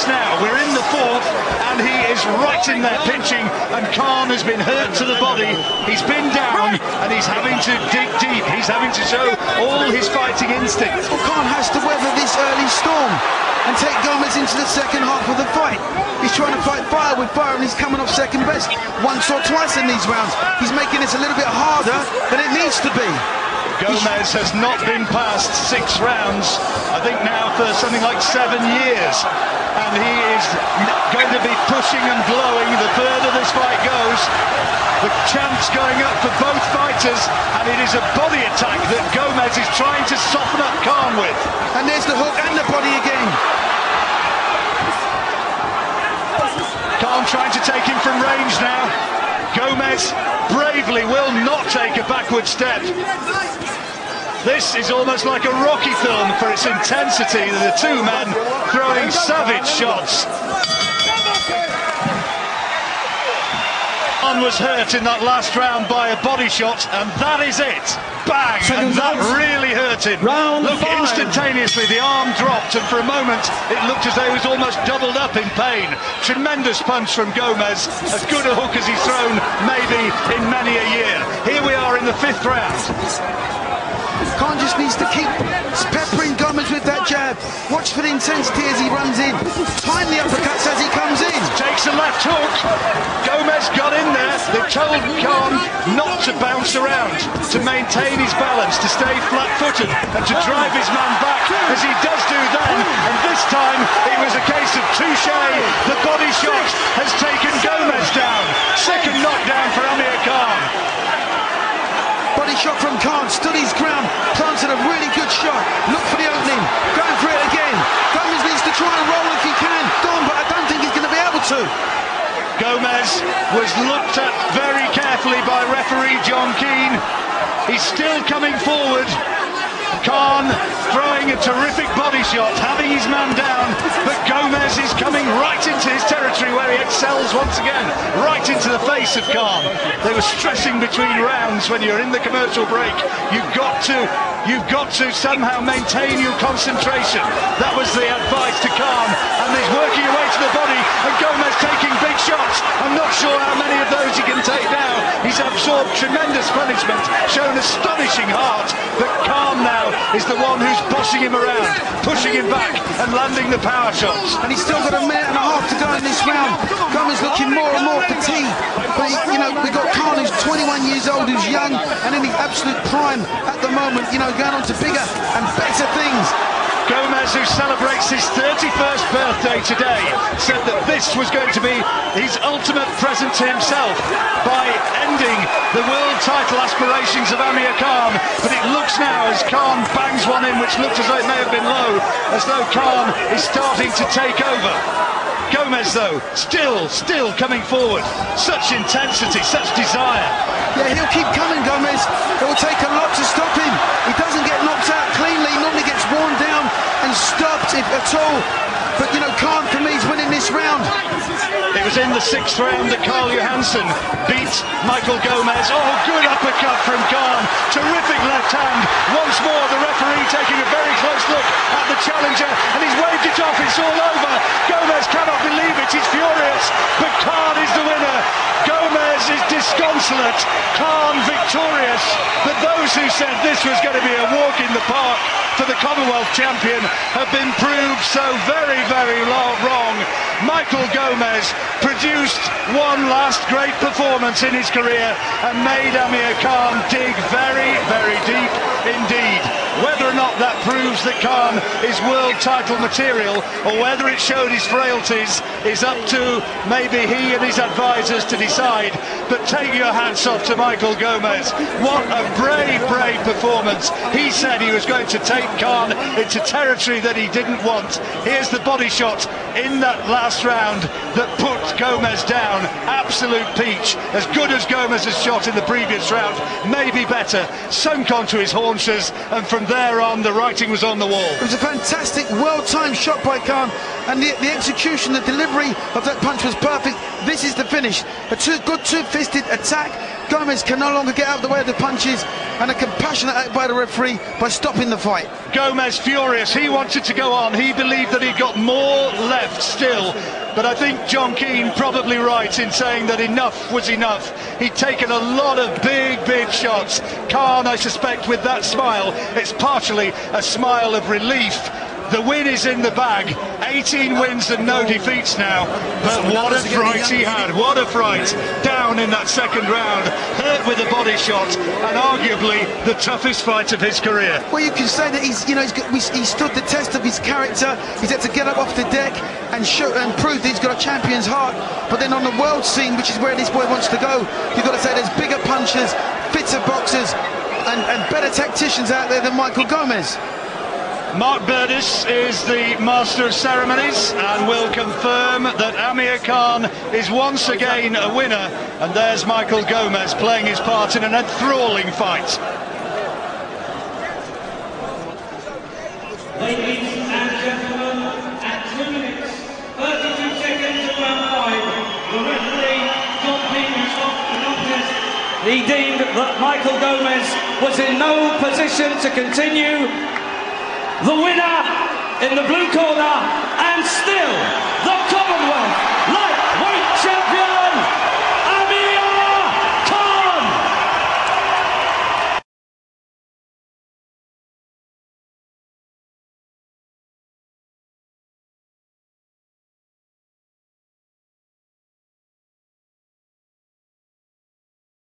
minutes now. We're in the fourth, and he is right in there pinching, and Khan has been hurt to the body. He's been down, and he's having to dig deep. He's having to show all his fighting instinct. Well, Khan has to weather this early storm and take Gomez into the second half of the fight. He's trying to fight fire with fire, and he's coming off second best once or twice in these rounds. He's making this a little bit harder than it needs to be. Gomez has not been past 6 rounds, I think now for something like 7 years. And he is going to be pushing and blowing the further this fight goes. The champ's going up for both fighters, and it is a body attack that Gomez is trying to soften up Khan with. And there's the hook and the body again. Khan trying to take him from range now. Gomez bravely will not take a backward step. This is almost like a Rocky film for its intensity. The two men throwing savage shots. Khan was hurt in that last round by a body shot, and that is it. Bang! And that really hurt him. Look, instantaneously the arm dropped, and for a moment it looked as though he was almost doubled up in pain. Tremendous punch from Gomez. As good a hook as he's thrown maybe in many a year. Here we are in the 5th round. Khan just needs to keep peppering Gomez with that jab. Watch for the intensity as he runs in. Time the uppercuts as he comes in. Takes a left hook. Gomez got in there. They told Khan not to bounce around, to maintain his balance, to stay flat-footed and to drive his man back, as he does do then. And this time it was a case of touche. The body shot has taken Gomez down. Second knockdown for Amir Khan. Body shot from Khan, stood his ground, planted a really good shot. Look for the opening, going for it again. Gomez needs to try and roll if he can. Don, but I don't think he's going to be able to. Gomez was looked at very carefully by referee John Keane. He's still coming forward. Khan throwing a terrific body shot, having his man down, but Gomez is coming right into his territory where he excels once again, right into the face of Khan. They were stressing between rounds when you're in the commercial break. You've got to somehow maintain your concentration. That was the advice to Khan, and he's working away to the body, and Gomez taking big shots. I'm not sure how many of those he can take now. He's absorbed tremendous punishment, shown astonishing heart, but Khan now is the one who's bossing him around, pushing him back and landing the power shots. And he's still got a minute and a half to go in this round. Gomez looking more and more fatigued. But, you know, we've got Khan who's 21 years old, who's young and in his absolute prime at the moment, you know, going on to bigger and better things. Gomez, who celebrates his 31st birthday today, said that this was going to be his ultimate present to himself by ending the world title aspirations of Amir Khan. But it looks now, as Khan bangs one in, which looked as though it may have been low, as though Khan is starting to take over. Gomez, though, still coming forward. Such intensity, such desire. Yeah, he'll keep coming, Gomez. It will take a lot to stop him. He doesn't get knocked out cleanly. He normally gets worn down and stopped, if at all. But, you know, Khan, for me, is winning this round. It was in the 6th round that Carl Johansson beat Michael Gomez. Oh, good uppercut from Khan. Terrific left hand. Once more, the referee taking a very close look at the challenger, and he's waved it off. It's all over. Gomez cannot believe it. He's furious. But Khan is the winner. Gomez is disconsolate. Khan victorious. But those who said this was going to be a walk in the park for the Commonwealth champion have been proved so very, very wrong. Michael Gomez produced one last great performance in his career and made Amir Khan dig very, very deep indeed. Whether or not that proves that Khan is world title material, or whether it showed his frailties, is up to maybe he and his advisors to decide. But take your hats off to Michael Gomez. What a brave, brave performance. He said he was going to take Khan into territory that he didn't want. Here's the body shot in that last round that put Gomez down. Absolute peach. As good as Gomez has shot in the previous round, maybe better. Sunk onto his haunches, and from there on the writing was on the wall. It was a fantastic, well-timed shot by Khan, and the execution, the delivery of that punch was perfect. This is the finish. A good two-fisted attack Gomez can no longer get out of the way of the punches, and a compassionate act by the referee by stopping the fight. Gomez furious, he wanted to go on, he believed that he'd got more left still, but I think John Keane probably right in saying that enough was enough. He'd taken a lot of big shots. Khan, I suspect, with that smile, it's partially a smile of relief. The win is in the bag. 18 wins and no defeats now. But what a fright he had. What a fright. Down in that second round. Hurt with a body shot. And arguably the toughest fight of his career. Well, you can say that he stood the test of his character. He's had to get up off the deck and show and prove that he's got a champion's heart. But then on the world scene, which is where this boy wants to go, you've got to say there's bigger punchers, fitter boxers, and better tacticians out there than Michael Gomez. Mark Burdis is the master of ceremonies and will confirm that Amir Khan is once again a winner, and there's Michael Gomez playing his part in an enthralling fight. Ladies and gentlemen, at 2 minutes, 32 seconds to round 5, the referee, John Keane, stopped the contest. He deemed that Michael Gomez was in no position to continue. The winner in the blue corner, and still the